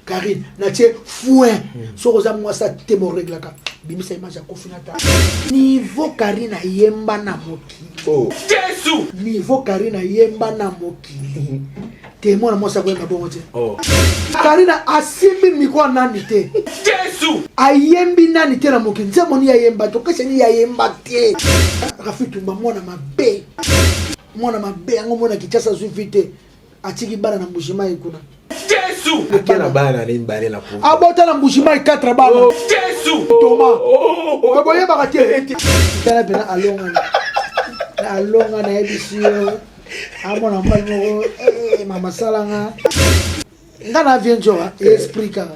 Karine na tie fouin so oza mwasa te mo règle ka bimisa image ko finata niveau Karine yemba na mokili Oh Jésus niveau Karine yemba na mokili te mona mwasa ko yemba bongo te oh Karine asimbi miko nani te Jésus ayembi nani te na mokili nze moni yemba to kese ni yemba te Rafitu mwana mabe yango mona kichasa zuvite atiki bana na mbushima ikuna Jésus akena bana ni mbale na pour abota na mbushima 4 bana Jésus Thomas boye bakate tala pena alonga na ebisio amona mbango mama salanga ngana vienjo esprit ka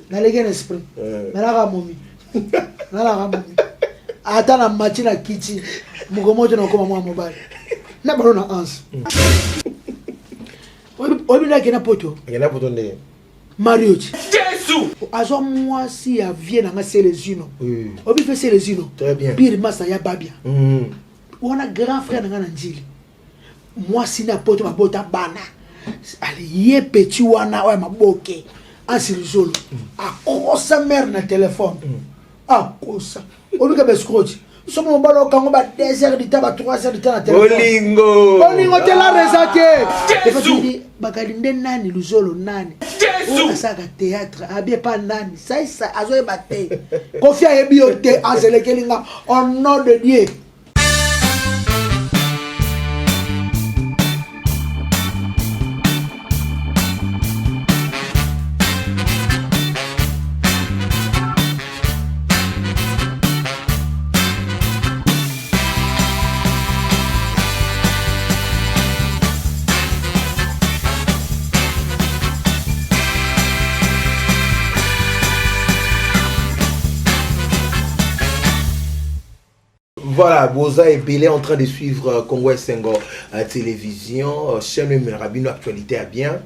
na legen esprit na momi ata na machina kiti mugomoto na koma mwa mobile na balo na ans obi na kena poto ne Marioti Jésus azo mwasi ya vie na nga Selezino obi fe Selezino très bien pire masa ya babia wana grand frère na nga na njili mwasi na poto mabota bana ali ye petit wana wa maboke ansirizolo akosa mère na téléphone akosa obi ka bescroche somo mbalo kango ba 2 heures du temps ba 3 heures du temps na téléphone olingo te la resate Jésus bakalinde nani luzolo nani Jésus asaka théâtre abie pas nani ça azoye baté confia yebi yote azelekelinga au nom de Dieu. Voilà, Boza et Belé en train de suivre Congo Sengo télévision, chaîne Rabino Actualité à bien,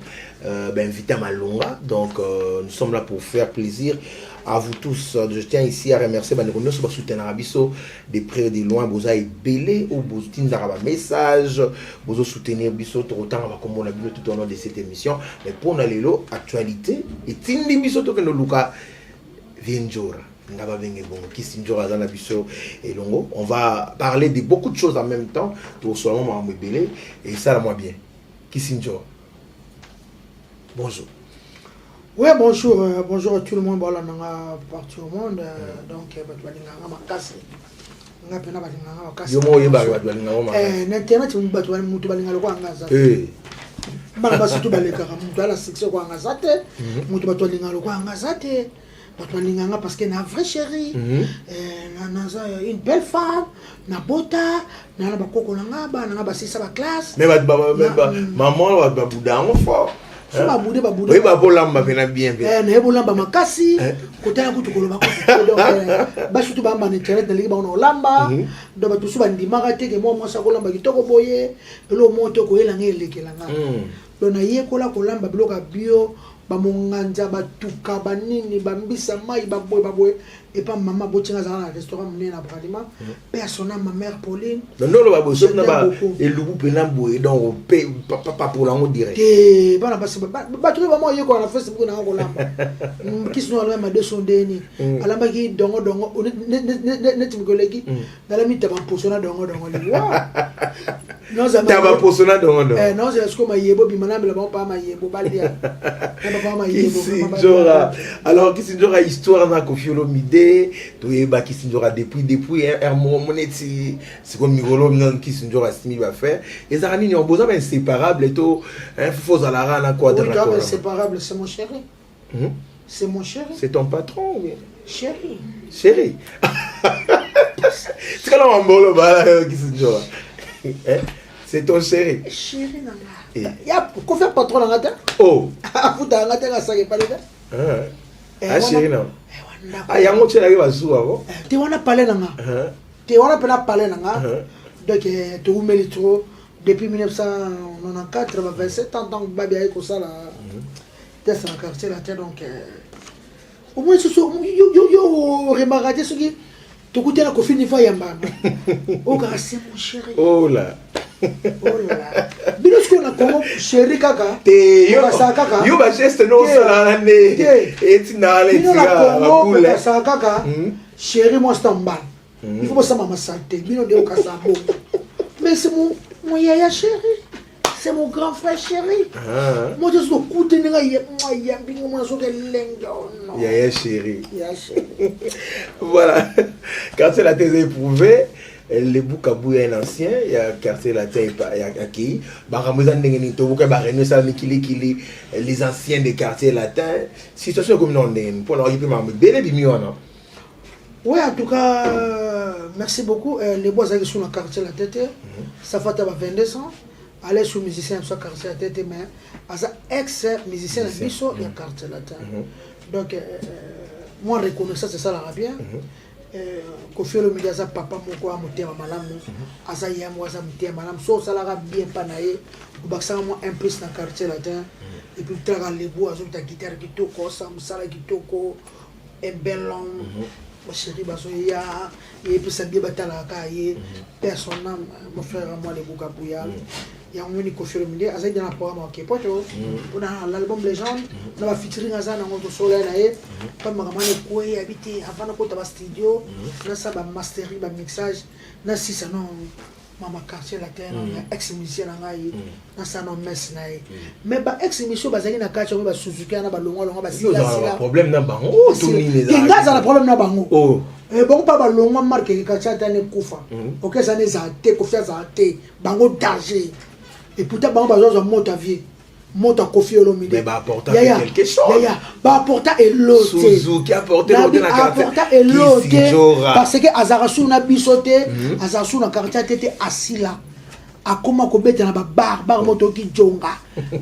invité à Malonga. Donc nous sommes là pour faire plaisir à vous tous. Je tiens ici à remercier Banerono sur soutenir Abisso de près et de loin. Boza et Belé ou Bostin d'Araba message, Bozo soutenir Bisso autant comme on a vu tout au long de cette émission. Mais pour nous aller actualité et Tindi Bisso que nous Luka Vienjora. On va parler de beaucoup de choses en même temps. Tout seulement et ça la moi bien. Kissinjo. Bonjour. Oui, bonjour, bonjour à tout le monde. Voilà, partout au monde. Donc, parce que na vraie chérie une belle femme na bota na bakoko nanga ba na basisa ba classe mais maman va budango fort ba bude oui ba bolamba pena bien na bolamba makasi kotana kutu koloba ko donc ba surtout ba man internet na liki ba on lamba do ba tusu ba ndimaka te ke mo sa kolamba kitoko boye lo moto ko elanga elekelanga do na ye kola kolamba biloka bio bamonganja batuka banini bambisa mai baboye et pas maman botinga za na restaurant mné na Bradima persona ma mère Pauline non lo babo so na ba elubu pena boye donc papa pour lango direct te bana basi ba tu ba mo yeko na Facebook na ko lamba kisno ala ma de sondeni alamba ki dongo net mi kolegi dala mi taba posona dongo li wa non za taba posona dongo non c'est ce que ma yebo bi manambe la ba ma yebo balia alors Kissinjora histoire na Kofiolo Mide to yeba Kissinjora depuis un moment c'est comme Migolo Kissinjora Simi va faire et ça ni on besoin inséparable et tout faut à la rana quoi de la inséparable c'est mon chéri c'est mon chéri c'est ton patron ou bien chéri c'est quand on bolo ba Kissinjora c'est ton chéri chéri nanga ya ko faire patron nanga ta oh afuta nanga ta sa ke paleka chéri non yango tshela ke bazuwa ko te wana pale nanga te wana pela pale nanga donc te umeli trop depuis 1994 ba 27 ans donc babi ay ko sala test na quartier la terre donc au moins ce yo remarqué ce qui to kutela ko fini fa yamba o ka c'est mon chéri oh là Binosco yo na Congo chéri kaka te yo sa kaka yo ba geste no sala na ne et na le tira tira ba coule sa kaka chéri moi stambal il faut ça maman santé bino de okasa bo mais c'est mon yaya chéri c'est mon grand frère chéri moi je suis au coup de nga ya bingo moi so que lenga non yaya chéri yaya chéri voilà quartier latin éprouvé les Boukabou est un ancien il y a quartier latin il y a qui baramuza ndengeni to buka bareno ça mikili les anciens des quartiers latins situation comme non ndengeni pour leur yipima bele bimiona. Oui, en tout cas, merci beaucoup. Les bois qui sont dans le quartier la tête, ça fait 22 ans. Aller sous musicien sur le quartier la tête, mais as ex-musicien, il y a le quartier la tête. Donc, moi, je reconnais ça, c'est ça l'arabien. Kofi Olomide aza papa moko amotema malamu aza yamo aza motema malamu so salara bien panaye obakisaka mwa un plus na quartier latin et puis traka lebo azobita guitare kitoko samusala kitoko ebelon chéri bazoya yebisa bie batalaka ye personnel mon frère moi les Boukabouya yango ni Kofi Olomide aza dans programme ok poto on a l'album légende on va featuring aza na ngoto soleil na ye comme makamane koye habité avant ko ta studio na sa ba mastering ba mixage na sisa non mama quartier latin na ex musicien na ngai na sa no mess na ye mais ba ex musicien bazali na quartier ba Suzuki na ba longo ba sila problème na bango tout ni les ngaza na problème na bango oh bon pas ba longo marque quartier latin kufa OK ça ne za te Kofi za te bango danger et pourtant bango bazo monte à vie monte à Kofi Olomide mais bah apporter quelque chose bah apporter et l'autre Suzuki apporter l'autre na quartier apporter et l'autre parce que azarasu na bisoté azarasu na quartier tete asila akoma ko beta na bar moto ki jonga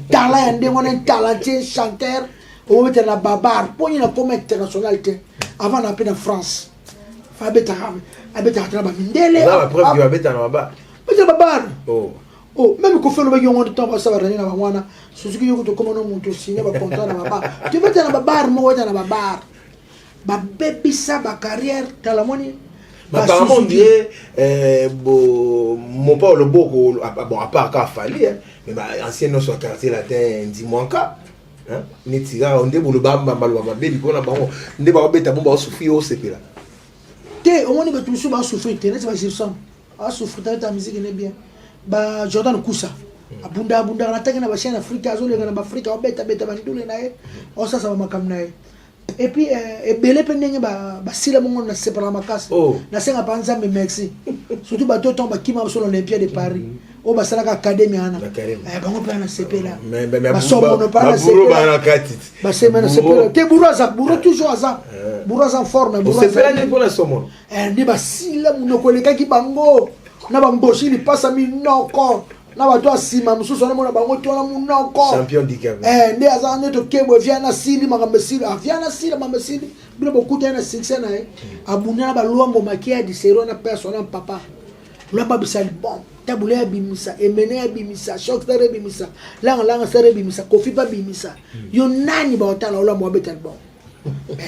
tala yande ngone talenté chanteur o beta na babar poni na comme international te avant na peine France fa beta abeta na ba mindele la preuve que abeta na babar oh même Kofi Olomide yon de temps ça va donner na wana Suzuki yoko to comme non monto signer ba contrat na babar tu beta na babar mo weta na babar ba baby sa ba carrière talamoni apparemment mon pas le beau bon à part qu'à fallu mais ancien non sur quartier latin dis-moi cas hein ni tira on debo le bamba malwa baby ko na bango ndeba beta bomba souffrir au sepela te on ni ba tout ba souffrir te ne pas je sens a souffrir ta musique n'est bien ba Jordan Kusa abunda na tagi na ba chaîne Afrique azole na ba Afrique o beta bandule na e o ça va makam na e et puis ebele pendenge ba sila mongo na separa makasi na senga panza me merci surtout ba to tomba kima sur l'Olympia de Paris o ba sala ka académie ana bango pa na sepela ba sombo no pa na sepela ba semana sepela te buraza toujours aza buraza en forme buraza sepela ne pour la sombo ni ba sila monoko leka ki bango na bamboshi li pasa minoko na bato asima mususu na mona bango tona munoko champion d'Ikabe nde aza neto kebwe via na sili makambe sili via na sili makambe sili bila bokuta na succès na abuna ba luambo makia di sero na personnel papa luamba bisali bon tabule ya bimisa emene ya bimisa shock sere bimisa langa sere bimisa Kofi pa bimisa yo nani ba otala luambo wabetal bon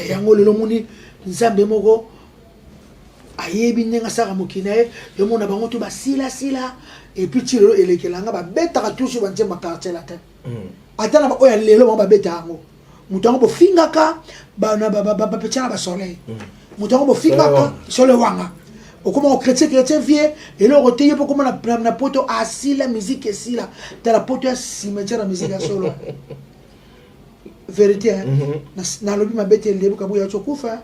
yango lelo muni nzambe moko ayebi ndenga saka mokina yo mona bango to basila et puis tiro elekelanga ba beta ka toujours ba nzemba quartier la tête atana ba oya lelo ba beta ngo mutango bo fingaka ba na ba petana ba soleil mutango bo fingaka soleil wanga okoma chrétien vie et le roteye po comme na poto asila musique esila ta la poto cimetière musique ya solo vérité na lobi ma beta lelo ka boya chokufa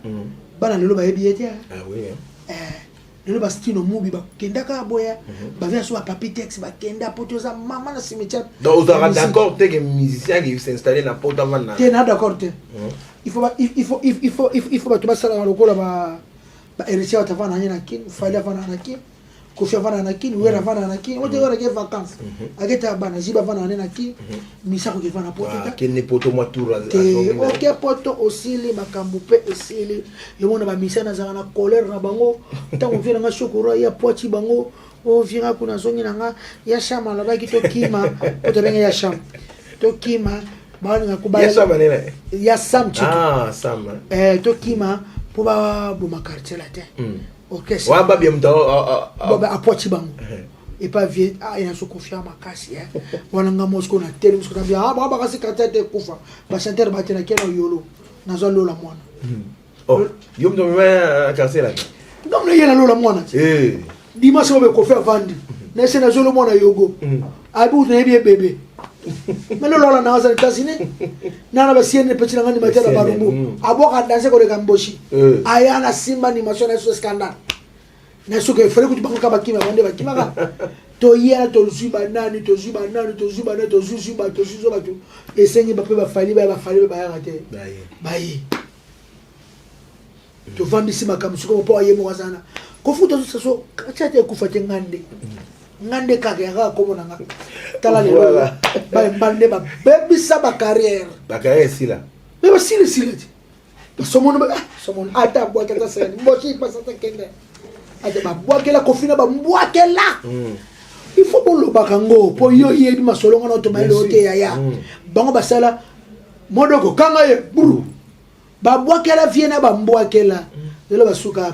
bana lelo ba yebiete ah oui lelo bastino mubi bakendaka boya bavia so papi texte bakenda poto za mama na cimetière donc vous êtes d'accord que musicien qui s'installer na poto avant na te na d'accord te il faut ba tuba sala lokola ba héritier atavana na kin fali avana na kin Kofi avana na kin wera avana na kin o te ora ke vacances ageta bana jiba avana na kin misa ko ke vana poto ta ke ne poto moi tour à OK poto aussi les makambu pe aussi les yo mona ba misa na za na colère na bango tango vira nga shokoro ya poti bango o vira kuna zongi na nga ya shama la ba ki to kima o te benga ya sham to kima ba nga ku ba ya shama ne ya sam chiki sam to kima po ba bo makartie la te OK wa ba bien mta ba apoti bango et pas vie il a so confiant ma casse wana nga mosko na tele mosko na bien ba kasi kata te kufa ba chanter ba tena kena yolo na zo lola mwana oh yom do me casse là donc le yela lola mwana dimanche on va confier vandi na se na zo lo mwana yogo abu na bien bébé mais le lola na za États-Unis na ba sienne petit ngani matela barumbu aboka danser ko de gamboshi aya na simba ni machine na so scandale na so que fallait que tu banka bakima bande bakima ka to yela to zuba nani to zuba nani to zuba nani to zuba to zuba to esengi ba pe ba fali ba ya rate baye to vandi sima kam suko po aye mo wazana ko futa so chate ku fate ngande ka ga ko mona nga tala le ba mbande ba bebi sa ba carrière sila mais ba sila someone ata bo kata sen mo chi passa ta kende ate ba boakela kofina ba mboakela il faut bon lo bakango po yo yebi masolo ngana to mailo te ya bango basala modoko kanga ye buru ba boakela viena ba mboakela lelo basuka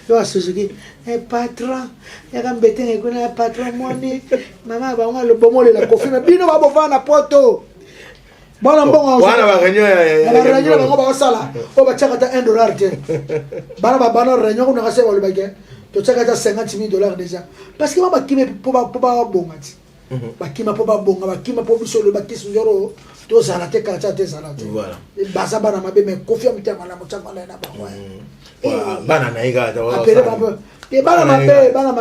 yo asuzuki patron ya kambete ngekuna patron mwani mama ba ngalo bomole la kofina bino ba bovana poto bana mbongo wana ba renyo ya bango ba sala o ba chaka ta $1 te bana renyo kuna kase ba lebake to chaka ta $50,000 déjà parce que ba kime po ba bonga ti ba kima po ba bonga ba kima po biso le bakisi njoro to sala te ka cha te sala te voilà basa bana mabe me confirme te mala mo chaka na ba bana na iga ta apele ba bana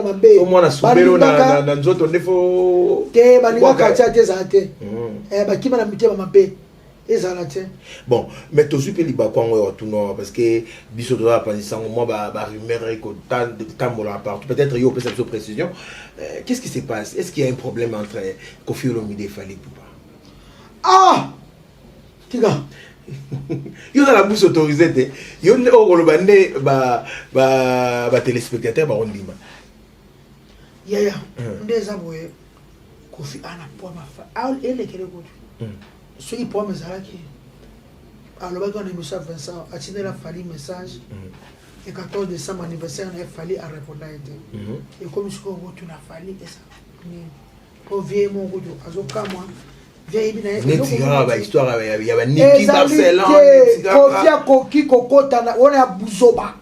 mabe o mwana subero na nzoto ndefo te baninga ka cha te za te ba kima na mitema mabe ezala te bon mais to super liba kwango tout non parce que biso doit pas sango moi ba rumeur ko tambola partout peut-être yo peut cette précision qu'est-ce qui se passe est-ce qu'il y a un problème entre Koffi Olomide et Fally Ipupa tiga yo la bouche autorisée te yo o koloba nde ba téléspectateur ba ondima ya ndeza boye Koffi ana po ma fa ele kele ko ce qui pour mes alaki alors quand on a mis ça Vincent a tiré la Fally message et 14 décembre anniversaire on a Fally à répondre et comme je crois que tu n'as Fally et ça pour vieille mon goût azoka moi vieille bina ba histoire ya ba Niki Barcelone Kofia koki kokota on a buzoba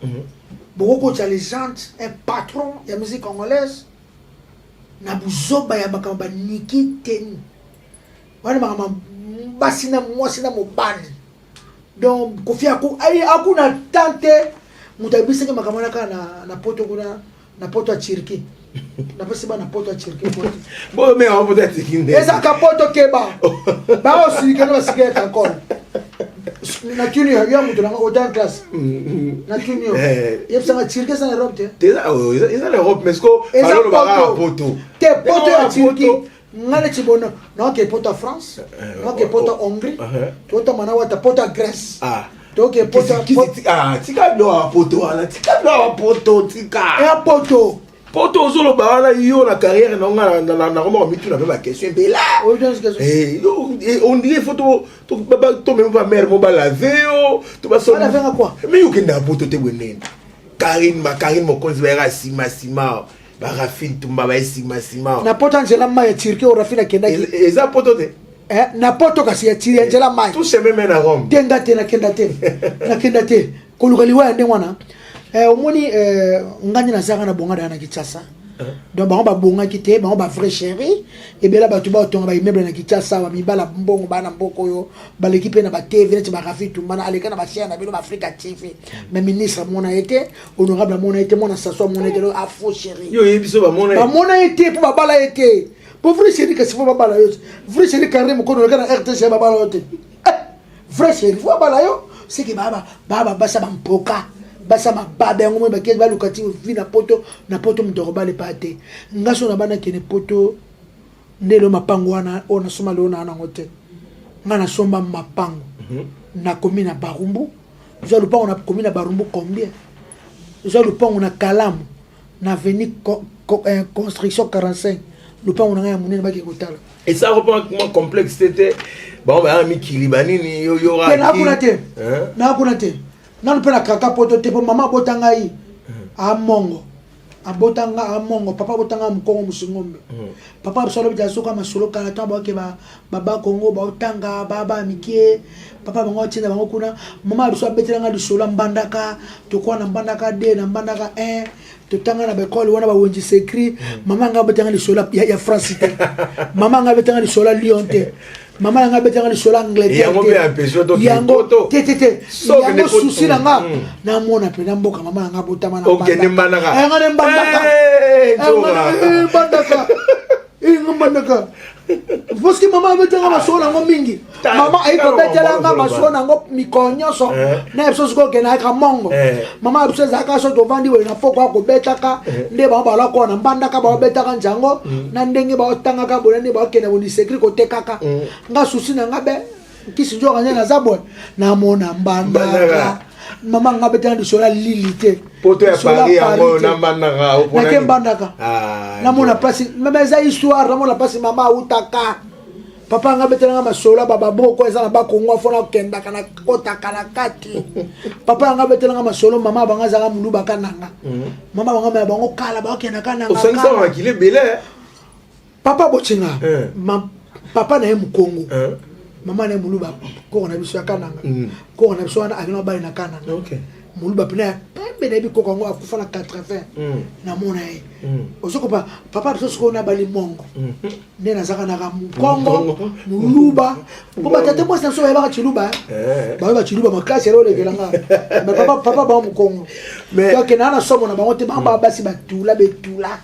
beaucoup de légende un patron de la musique congolaise na buzoba ya bakamba Niki Teni wana mama basina mwasina mobani donc Kofia ko ai akuna tante mutabisa ke makamana kana na poto kuna na poto ya Chirki na pesi ba na poto ya Chirki bon mais on peut être kinde esa ka poto keba ba osika no siketa encore na tuni ya mutu na autant classe na tuni yepsa nga Chirki sa Europe te esa l'Europe mais ko alors ba poto te poto ya Chirki ngale chibono no ke poto France no ke poto Hongrie poto mana wata poto Grèce to ke poto tika do poto ala tika do poto tika e poto zolo ba ala yo na carrière na Roma mitu na ba question be là on dirait photo to même pas mère mo ba laver to ba so laver quoi mais yo ke na poto te wenene Karine mo konzera sima ba Rafine tumba ba sima na poto Angela Maya Turquie o Rafine kenda eza poto te na poto kasi ya Turquie Angela Maya tout chemin mène à Rome tenga te na kenda te kolukaliwa ya ndengwana omoni ngani na zaka na bonga na Kinshasa donc bango ba bonga kite bango ba vrai chéri et bien là ba tuba tonga ba immeuble na Kinshasa ba mibala mbongo bana mboko yo ba l'équipe na ba TV ba Rafine tumba aleka na ba chien na bilo Africa TV mais ministre mona été honorable mona été mona s'assoit mona été afro chéri yo yebiso ba mona été pour ba bala été pour vrai chéri que si faut ba bala yo vrai chéri carré mo kono na RTC ba bala yo vrai chéri faut ba bala yo c'est que baba basa ba mpoka basa mababe yango ba ke ba lukati vi na poto mutoroba le pate ngaso na bana kene poto ndelo mapango wana ona soma le ona na ngote ngana somba mapango na komina Barumbu zo le pango na komina Barumbu combien zo le pango na Kalamu na avenue construction 45 le pango na ya munene ba ke kotala et ça reprend complexe c'était bon ba mi kilibani ni yo ra na kuna te na mpena kaka poto te po mama botangai a mongo abotanga amongo papa botanga mukongo musingombe papa bisolo bijasoka masolo kala tamba ke baba Congo ba otanga baba mikie papa bango tshenda bango kuna mama biso abetelanga lisolo mbandaka to kwa na mbandaka de na mbandaka 1 to tanga na bekole wana ba wonji secret mama nga betanga lisolo ya France te mama nga betanga lisolo Lyon te mama nga betanga lisolo Angleterre yango be empêcher to te yango souci na nga na mona pe na mboka mama nga botama na mbandaka okay mbandaka nga mbandaka mbandaka parce que mama betanga masolo ngo mingi mama ayiko betela nga masolo ngo mikonyoso na episodes ko kena ka mongo mama episodes zaka so to vandi we na poko ko betaka nde ba bala ko na mbandaka ba betaka njango na ndenge ba otanga ka bolani ba kena boni secret ko tekaka nga susi na nga be kisi njo kanya na zabo na mona mbandaka mama nga betanga di sola lilité poto ya Paris yango na mbandaka na ke mbandaka na mona place même za histoire na mona place mama utaka papa nga betanga masola baba boko eza na ba Kongo fona kenda kana kota kana kati papa nga betanga masolo mama banga za muluba kananga mama banga ba bango kala ba kenda kananga osangisa makile bele papa bochinga papa na mu Kongo mama na muluba ko na biso kananga ko na biso wana akino ba na kananga okay muluba pena pembe na bi ko Kongo akufa na 80 na mona e ozoko papa biso ko na bali mongo nde na zaka na Kongo muluba ko batete mo sanso ba chiluba ba chiluba makasi ro le gelanga mais papa ba mu Kongo mais donc na somo na bango te ba basi batula betula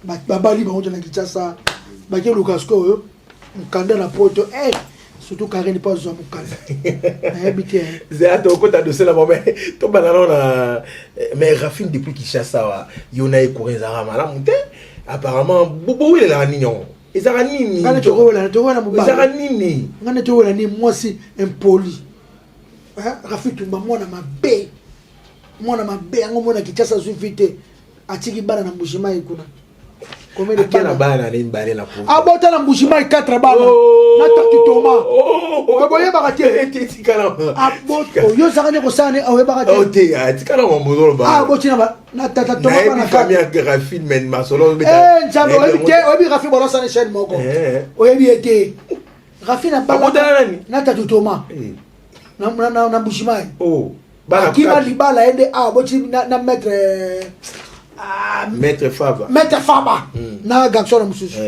ba bali ba na Kinshasa ba ke Lucas ko mukanda na poto surtout quand il n'est pas au c'est à ton côté de cela mais banana mais Rafine depuis Kinshasa il y en a écouré Zara malam apparemment bobo il est là nignon et Zara nini Zara nini ngane to wala ni moi si impoli Rafine tumba mwana mabe ngo mwana Kinshasa suffite atiki bana na mbushima ikuna combien de temps na bana ni mbale na pour abota na mbushima 4 bana na takitoma oboye bakate tikala aboto yo zakane ko sane awe bakate ote tikala mo mbozolo ba aboti na tata toma bana famille Rafine men masolo njalo obi Rafine bolo sane chaîne moko oyebi ete Rafine bala na tata toma na mbushima bana kima libala ende aboti na maître Maître Faba na garçon na mususu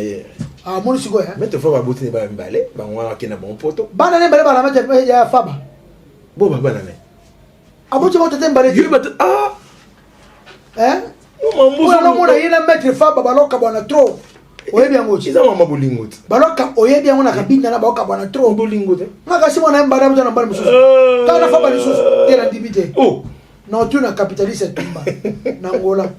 moni siko ya Maître Faba botini ba mbale ba ngwana kina bon poto bana ne mbale bala maître ya Faba bo ba bana ne aboti mo tete mbale yo ba no mona yina Maître Faba baloka bwana trop oyebi yango chiza mama bolingo baloka oyebi yango na kabinda na baloka bwana trop bolingo te ngaka simo na mbale na mbale mususu kana Faba lisusu tena dibite non tu na capitaliste tumba nangola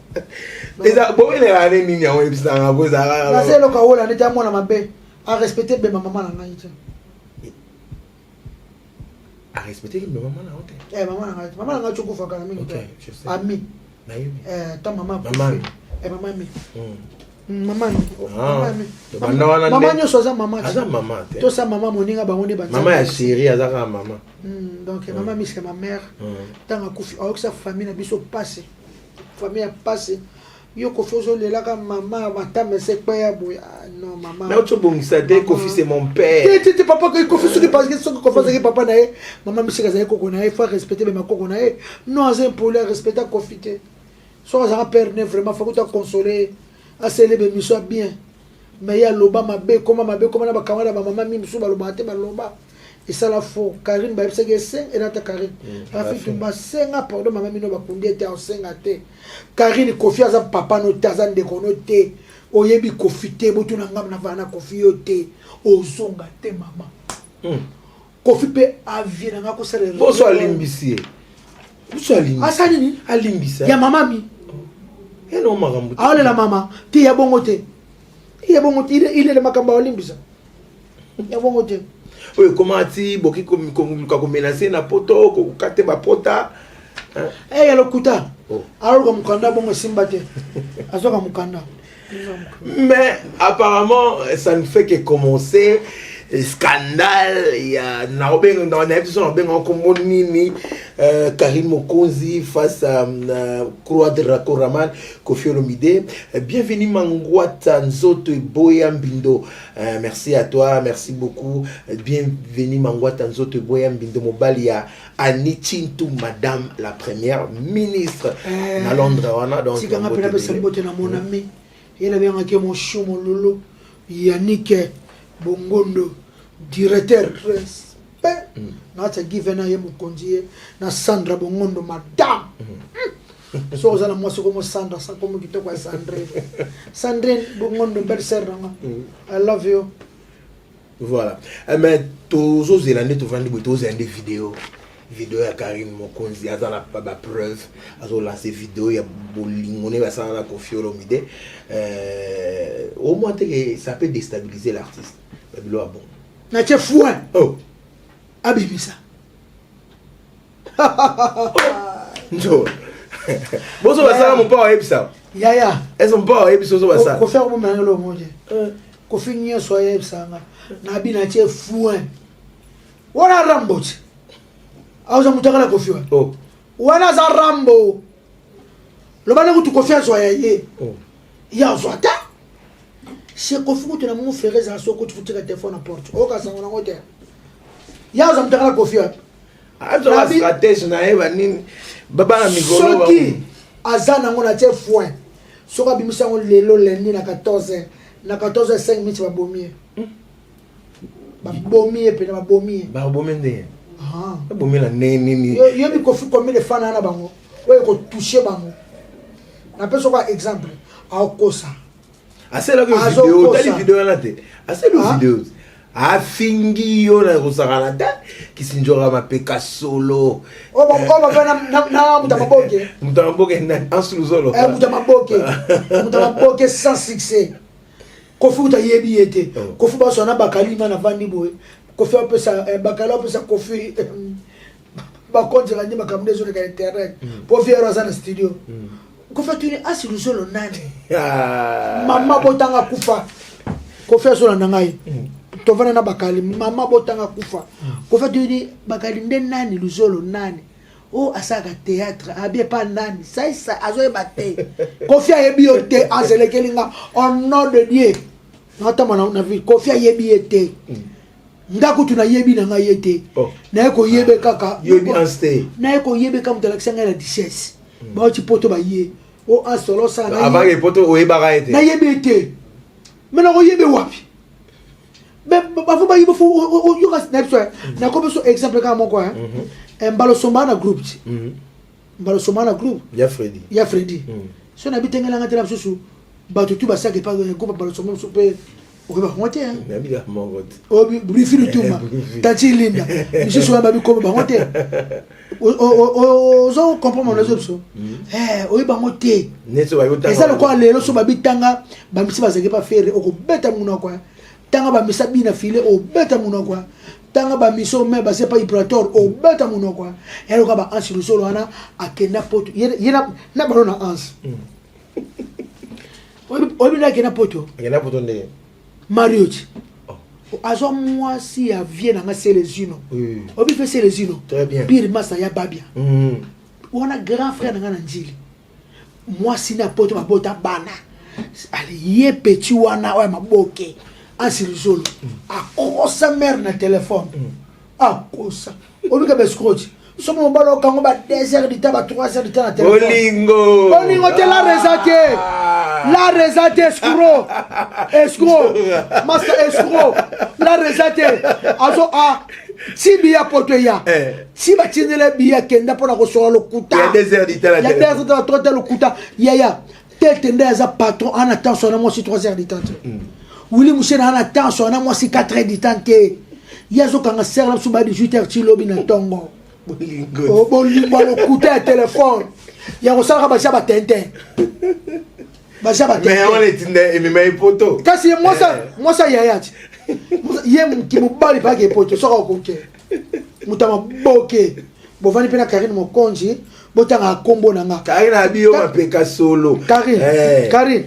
eza bo ele la ne nini yawo ebisanga bo za na selo ka wola ne tamo na mabe a respecter be mama na ngai te a respecter be mama na hote mama na ngai chokufa kana mingi ami na yumi ta mama mama mi mama nyoso aza mama te to sa mama moninga bango ne ba mama ya chérie azaka mama donc mama mi c'est ma mère tanga kufi sa famille na biso passé famille a passé yo kofi ozolela ka mama matame se kwa ya boya non mama mais autre bongisa de kofi c'est mon père te papa que kofi ce qui parce que ce que kofi c'est papa na ye mama mi sika za koko na ye faut respecter ma koko na ye non azin pour le respecter kofi te so za père ne vraiment faut que tu consoler à célébrer mi soit bien mais ya loba mabe comment na ba kamala ba mama mi musu ba loba te ba loba et ça la faux Karine ba c'est que 5 et là ta Karine Rafine tumba 5 pardon mama mi no ba kundi te en 5 te Karine kofi aza papa no tazan de kono te oyebi kofi te botu na ngam na vana kofi yo te ozonga te mama kofi pe avie na ngako sale boso alimbisi asani ni alimbisa ya mama mi hello makambo ale la mama ti ya bongo te il est le makamba olimbisa ya bongo te oui comment ti boki ko menacer na poto ko kate ba pota ya lokuta alors comme mukanda bongo simba te azoka mukanda mais apparemment ça ne fait que commencer scandale, il y a Karine Mokonzi face à Croix de Rakoraman, Kofi Olomide. Bienvenue Mangwata Nzoto Boya Mbindo. Merci à toi, merci beaucoup. Bienvenue Mangwata Nzoto Boya Mbindo Mobalia Annie Chintou, Madame la Première Ministre. À Londres, donc. Si quand appelle Sambote na mon ami, il avait un mon chou mon lolo, Yannick Bongondo, directeur. Nata given na yemu konjie na Sandra Bongondo madame. So ozana mwasi comme Sandra sa comme kitoko Sandrine Bongondo belle sœur nga. I love you. Voilà. Mais tous aux Zélandais tu vends des vidéos ya Karine Mokonzi aza na pas preuve azo lancer vidéo ya bolingone ba sana na Kofi Olomide. Au moins ça peut déstabiliser l'artiste. Babilo bon. Na che fouin. Oh. Abimisa. Non. Bon, ça va ça, mon père a eu ça. Yaya. Est-ce mon père a eu ça? Ko faire mon mangelo moje. Ko finir so yeb ça na bi na che fouin. Wana rambo. Auza mutaka la Kofi wa. Oh. Wana za rambo. Lo bana ku tu confiance wa ye. Oh. Ya zwata. C'est Kofi ku tu na mon frère za so ku tu tira téléphone à porte. O ka sangona ngote. Ya za mutaka la Kofi wa. Azo la stratège na eba nini baba na migolo soki azana ngona che foin soka bimisa ngo lelo lendi na 14 na 14:05 minutes babomie babomie pe na babomie ndé ah babomie na nini yo bi Kofi combien de fans na bango oyo ko toucher bango na peso kwa exemple akosa asela ko vidéo tali vidéo na te asela vidéo afingi yo na kusakana ta kisinjora mapeka solo na mutamaboke na ansuluzolo mutamaboke sans succès Kofi utayebi yete Kofi baso na bakalima na vandi boy Kofi apesa bakala apesa Kofi bakonje ngani makamde zo ka internet po fiero za na studio Kofi tuni ansuluzolo nani mama botanga kufa Kofi aso na ngai tovana na bakali mama botanga kufa Kofi tuni bakali nde nani luzolo nani oh asaka théâtre abie pas nani ça azo ebate Kofi ayebi yote azelekelinga au nom de Dieu natama na vie Kofi ayebi yote ndako tuna yebi na ngai yete na ko yebe kaka yebi en stay na ko yebe kam talaksanga la dichesse ba ti poto ba ye o en solo ça na aba ke poto o yeba ga yete na yebi yote mena ko yebe wapi bafu ba yibo fu yo ka snap so na ko beso exemple ka moko mbalo somana group mbalo somana group ya Freddy so na bitengela ngata la susu ba tutu ba sake pa ko mbalo somana so pe o ba honte na bi ga mongote o bi filu tuma tati linda je so ba bi ko ba honte o zo comprendre les options o ba ngote neto ba yota eza lo ko lelo so ba bitanga ba misi ba sake pa faire o ko beta muna kwa tanga ba misabi na file o beta muna kwa tanga ba miso me ba sepa imperator o beta muna kwa ero ka ba ansi solo ana akenda poto yena na ba na ans o bi na akenda poto nde mariage azo moi si a vie na Selezino o bi fe Selezino très bien pire masa ya babia on a grand frère na njili moi si na poto ba bota bana ali ye petit wana wa maboke ansirizolo akosa mère na téléphone akosa obika bescroche somo mbalo kango ba 2h du temps ba 3h du temps na téléphone olingo te la rezate escroc master escroc la rezate azo tibi ya poto ya tiba tinele biya kenda pona ko solo lokuta ya 2h du temps ya 2h du temps 3h lokuta ya tel tende za patron en attention na moi si 3h du temps Willy Mouchen en attention na moi si 4h du temps ke yazo kanga serla suba 18h ti lobi na tongo bolingo lokuta téléphone ya ko sala ba jaba tente mais on est et mais poto kasi moi ça yayati ye ki mobali pa ke poto so ko ke mutama boke bovani pena Karine Mokonzi botanga kombo nanga Karine abio mapeka solo Karine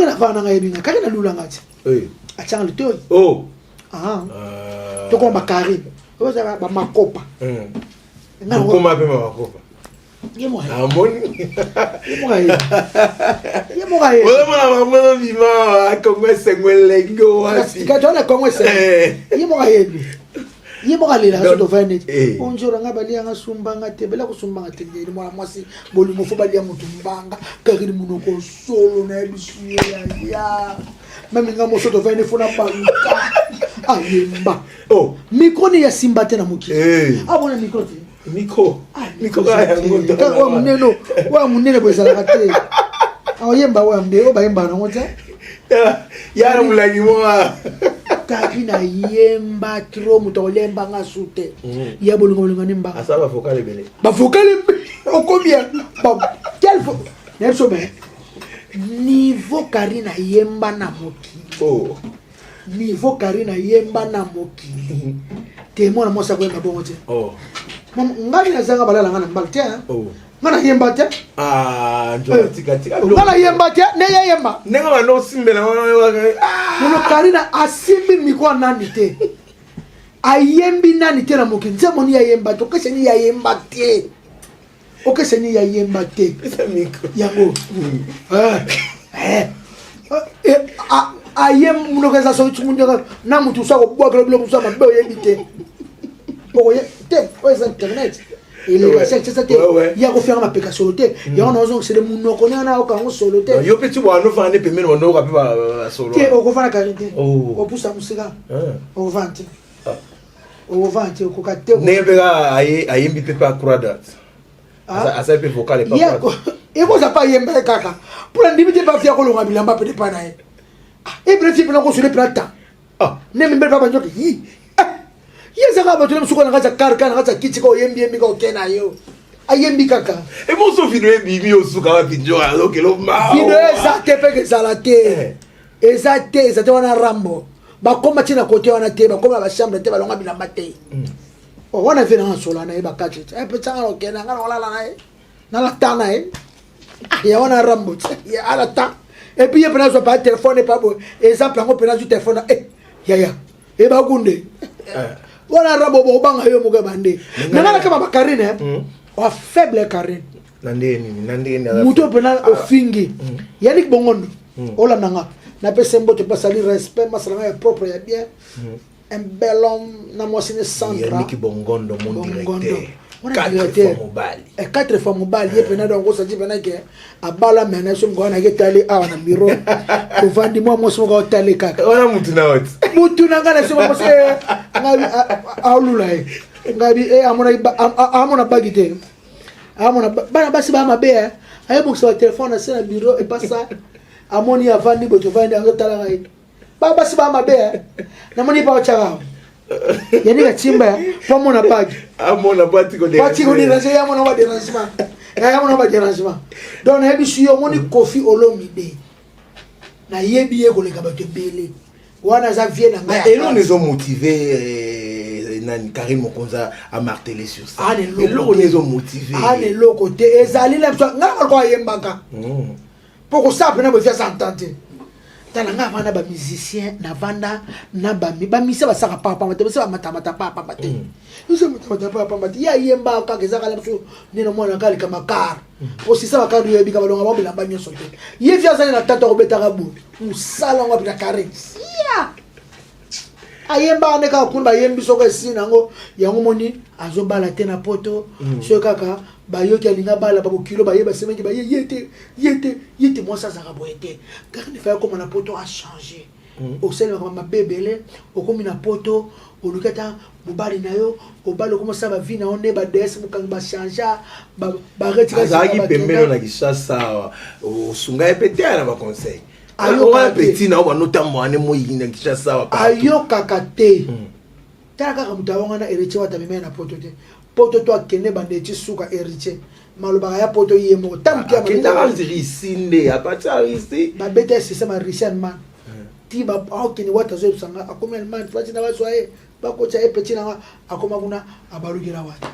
avana nga yebinga Karine lula ngati atanga litoyi toko Karine oza ba makopa comment appelle makopa yemo amoni yemo wala mama vima Congo Sengo wasi katona Congo Sengo yemo lela so vane onjora ngabali anga sumbanga tebela kusumbanga tengeli mwana mwasi bolimo fo bali ya mutu mbanga kakiri munoko solo na ebisuye ya mami ngamo so vane fona banka ayemba micro ni ya simba tena muki abona micro te micro kaya ngondo wa munene bwezala kate ayemba wa mde obayemba na ngota ya mulangi moa kakina yemba tro mutolemba ngasute ya bolingo nimba asa ba vocale bele o combien quel faut niveau Karina yemba na moki niveau Karina yemba na moki te mona mosa ko ngabo te ngani nazanga balala ngana mbalte ngana yemba te njo tika ngana yemba te ne yemba nenga bano simbela no Karina asimbi mikwa nani te ayembi nani te na moki nze moni yemba to kese ni yemba te okese ni yemba te yango ayem munokeza so tumunyaka na mutu sa ko bwa bilo musa mabe yebite oye te oza internet il est c'est ça te ya ko faire ma peka solo te ya on ozo c'est le munoko na o kango solo te yo petit bo no fa ne pe meno no ka pe solo te o ko fa na karite o pusa musika o vante ko ka te ne be ga ayembi pe pa croada asa pe vocal pa ya ko e ko sa pa yemba kaka pour ndimite pa fia ko lo ngabila mba pe pa na e e principe na ko sur le plata ne me papa njoki yi yezanga ba tole musuko na kaza karka na kaza kitiko yembi ko kena yo ayembi kaka e mo so video bibi osuka wa video alo ke lo ma video eza te pe ke salate eza te wana rambo ba koma tina kote wana te ba koma ba chambre te ba longa bilamba te wana vena sola na e ba kache e pe tsanga lo kena ngana wala na e na la tana e ya wana rambo ya ala ta et puis il prend son téléphone et pas bon exemple on prend son téléphone ya e ba kunde wana rabo bo banga yo muga bande nana kama Karine o faible Karine nande muto pena o fingi yani bongondo ola nanga na pese mbote pasali respect masala propre ya bien un bel homme na mwasine centre yani bongondo mon directeur 4 fois mobile ye pena donc ça dit pena que abala mena so ngona ke tali a na biro ko vandi mo so ko tali kaka ona mutu na ngana so mo se ngabi aulula ngabi amona bagite amona bana basi ba mabe ayo mo so téléphone na se na biro e passa amoni avandi bo to vandi ango tala ngai ba basi ba mabe na moni pa chaka yani ka chimba po mona bagi amona batiko de ya mona wa dérangement ya mona ba dérangement donc na bisu yo moni Kofi Olomide na yebi ye ko le ka ba te bele wana za vie na ngai et nous ont motivé nani Karim Mokonza à marteler sur ça et nous ont motivé le côté ezali la ngala ko yembaka pour ça pena bo faire s'entendre tala nga vana ba musicien na vanda na ba misa ba saka papa mate ba mata papa mate uso mata papa mate ya yemba ka kezaka la so nino mwana kali kama car aussi ça ba ka yebi ka balonga ba bilamba nyoso te ye via zana na tata ko betaka bu musala ngwa bila Karine ya ayemba ne ka kunba yembi soko esina ngo yango moni azobala te na poto so kaka ba yoki alinga bala ba kilo ba yeba semengi ba yete moi ça sera boete car ne fait comme na poto a changer au sel ma bebele au comme na poto au lukata mobali na yo au balo comme ça ba vie na on ba des mu kan ba changer ba retira ça qui pembelo na kishasa o sunga epete na ba conseil ayo petit na ba notamment ane mo yina kishasa pa ayo kakate taka kamutawanga na eriche watameme na poto te poto to akene bande chisuka eriche maloba ya poto yemo tamkia akenda alrisinde apacha risi ba bete c'est ma richan man ti ba akene wata zo sanga akomel man fati na waswae ba ko cha epeti na akoma kuna abarugira wata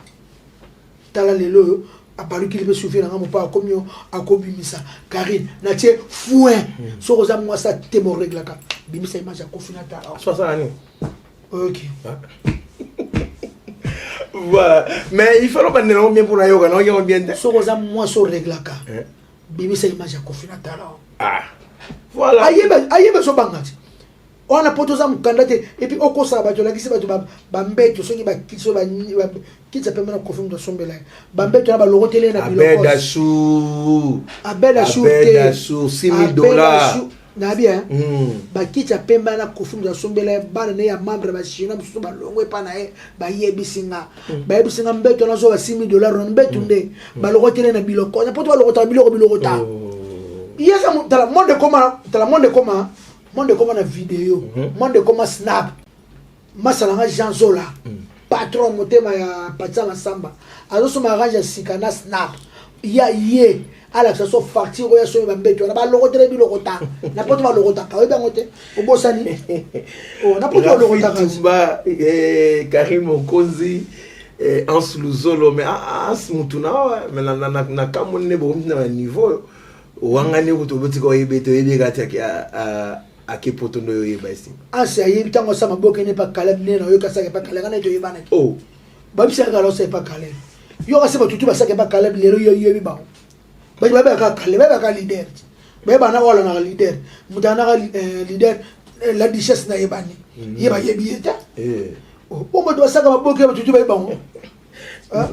tala lelo abaruki libe souffrir na mopa akomio akobimisa Karine na tie fouin so koza mwasa temo reglaka bimisa image akofina ta so ça ani Ok. Voilà. Mais il faut pas nous bien pour la yoga, non, il bien. So koza moi so reglaka. Bibi sa image ya Kofi Natala. Ah. Voilà. Ayeba so bangati. On a poto za mukandate et puis okosa bato la kisi bato ba mbeto soki ba kitso ba kitsa pemena Kofi ndo sombela. Ba mbeto na ba logo tele na biloko. Abeda chou 6 000 $. Na bien. Ba kitsa pemba na Kofi ndo sombela bana ne ya membre ba china biso ba longo pa na e ba yebisinga. Ba yebisinga mbeto na zo ba 6 000 $. Mbeto nde ba logo tele na biloko. Na poto ba logo ta biloko ta. Yesa tala monde comment na vidéo, monde comment snap. Masalanga Jean Zola, patron motema ya Pacha Masamba. Azoso maranja sikana snap. Ya ye ala ça so facture ya so bambeto na ba logo tele bi logo ta. Na poto ba logo ta ka ba ngote. Obosani. Oh na poto ba logo ta ka. Karim Okonzi Ans Luzolo mais Ans Mutuna mais na kamone bo na niveau wangani kutoboti ko yebeto yebeka à qui poto no yebasi. Ah c'est ayi tango sama boke ne pas Caleb ne na yo kasaka pas Caleb na to yebana. Oh. Babisa ka lo c'est pas Caleb. Yo ka se ba tutu ba saka pas Caleb le yo yebi ba. Ba ka Caleb ba ka leader. Ba na wala na leader. Mutana ka leader la richesse na yebani. Yeba yebi eta. Oh mo do saka ba boke ba tutu ba yeba.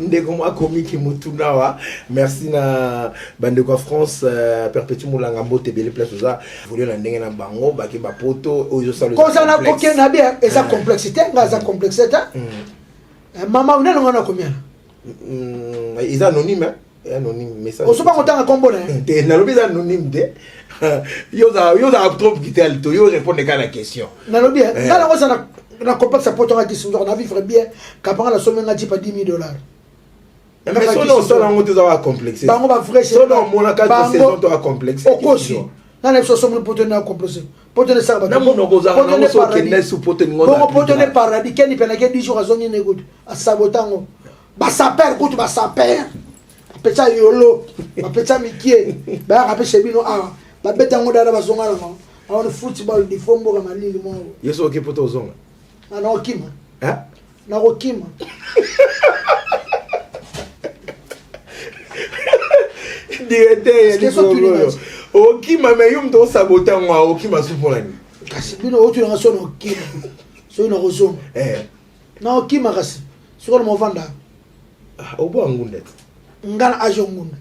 Ndeko mwa komiki mutunawa merci na bandeko France perpétue mulanga mbote bele place oza voulez na ndenge na bango baki ba poto ozo salo concernant coquin na bien et sa complexité ngaza complexité maman on a combien ils anonyme message oso ba ngotanga kombo na te na lobi anonyme de yoza trop vital to yo répondre à la question na lobi na ngo sana na complexe poto ngati sinzo na vivre bien kapanga la somme ngati pas 10 000 $. Mais ça on te va complexer bango ba vrai ça non mon cadre saison to va complexer okosi na na so mo poto na complexer poto ne ça ba na mon okoza na so kenne su poto ngoza bongo poto ne paradis keni pena ke 10 jours azongi ne good a sabotango ba saper kutu ba saper pecha yolo ba pecha mikie ba ka peche bino ba betango dala ba zonga na on football di fombo ka malili mo yeso ke poto zonga na okima na okima okima me yum to sabota ngwa okima supolani kasi bino otu na so na okima so na kozonga na okima kasi siko mo vanda obo ngunda ngana ajo ngunda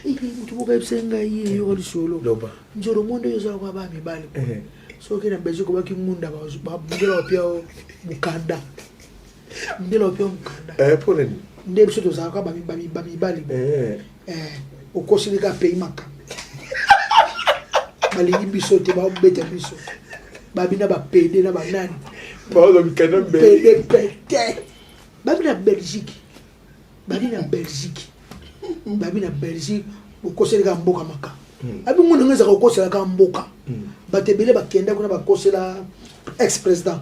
mutu boka ibsenga yi yo risolo njoro monde yo za kwa ba mibali so kina beje ko baki ngunda ba bugela pia mukanda ndelo pia mukanda poleni nde biso to za kwa ba mibali okosilika pays makambe balingi biso te babeta biso babina bapede na banani pede pete babina Belgique okosilika mboka maka abi mundu ngeza okosilaka mboka batebele bakenda kuna bakosela ex-président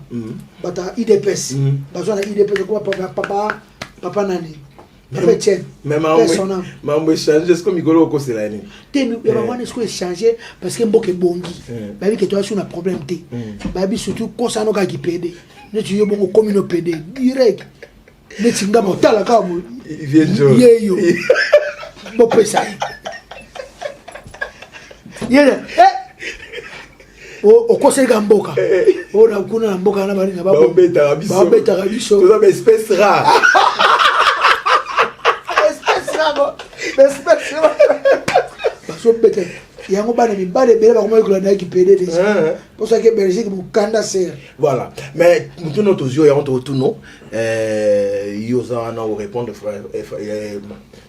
bata IDPS bazona IDPS ko papa nani mais maman échanger est-ce que migolo au c'est là ni te maman est-ce que échanger parce que mboke bongi babi que toi sur un problème te babi surtout concernant ka ki PD ne tu yo bongo commune PD direct ne tinga motala ka mo yeyo bo pesa yele o conseil ga mboka o na kuna mboka na bari na ba beta biso to ba espèce rare baso bete yango bana mibale bele ba ko na ki PD déjà pour ça que Belgique mukanda ser voilà mais mutu no tozio ya on tourno yoza na répondre frère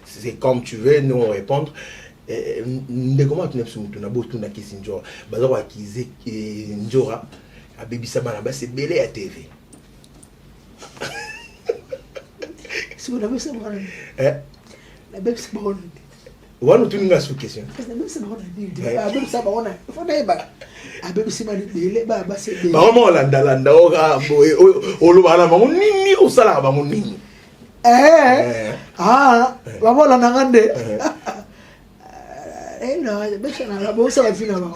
c'est comme tu veux nous répondre ndekoma tunepsu mutu na botu na kisi njora baza kwa kize njora abebisa bana ba c'est belé ya TV si vous avez ça la belle c'est bon wanu tuninga sous question la belle c'est bon la belle ça bon faut naïba la belle c'est mal délai ba c'est ba mo landa oka boy olu bana ba nini osala ba nini ba mo landa ngande na belle na ba ça va finir ba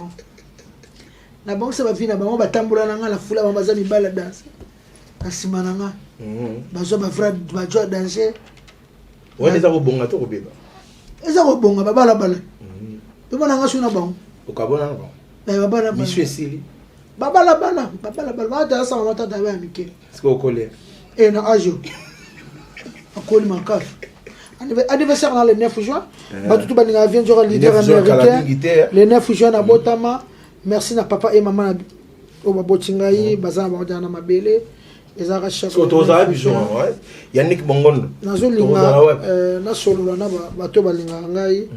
na ba ça va finir ba mo batambula na ngala fula ba za mibala danse na nsima na nga bazwa bavrai bazwa danger wana eza kobonga to kobeba eza kobonga babalabala tomona nga suna bango okabona na bango babalabala mission esili babalabala batasanga matata ya mike sike okolia na agio akoli makasi anniversaire na le 9 juin batutu balinga vient nzoka leader américain le 9 juin na botama merci na papa et maman o baboti ngai baza na bango na mabele ezaka chaque so tozala biso Yannick Bongondo nazolinga nasolola na bato balingaka ngai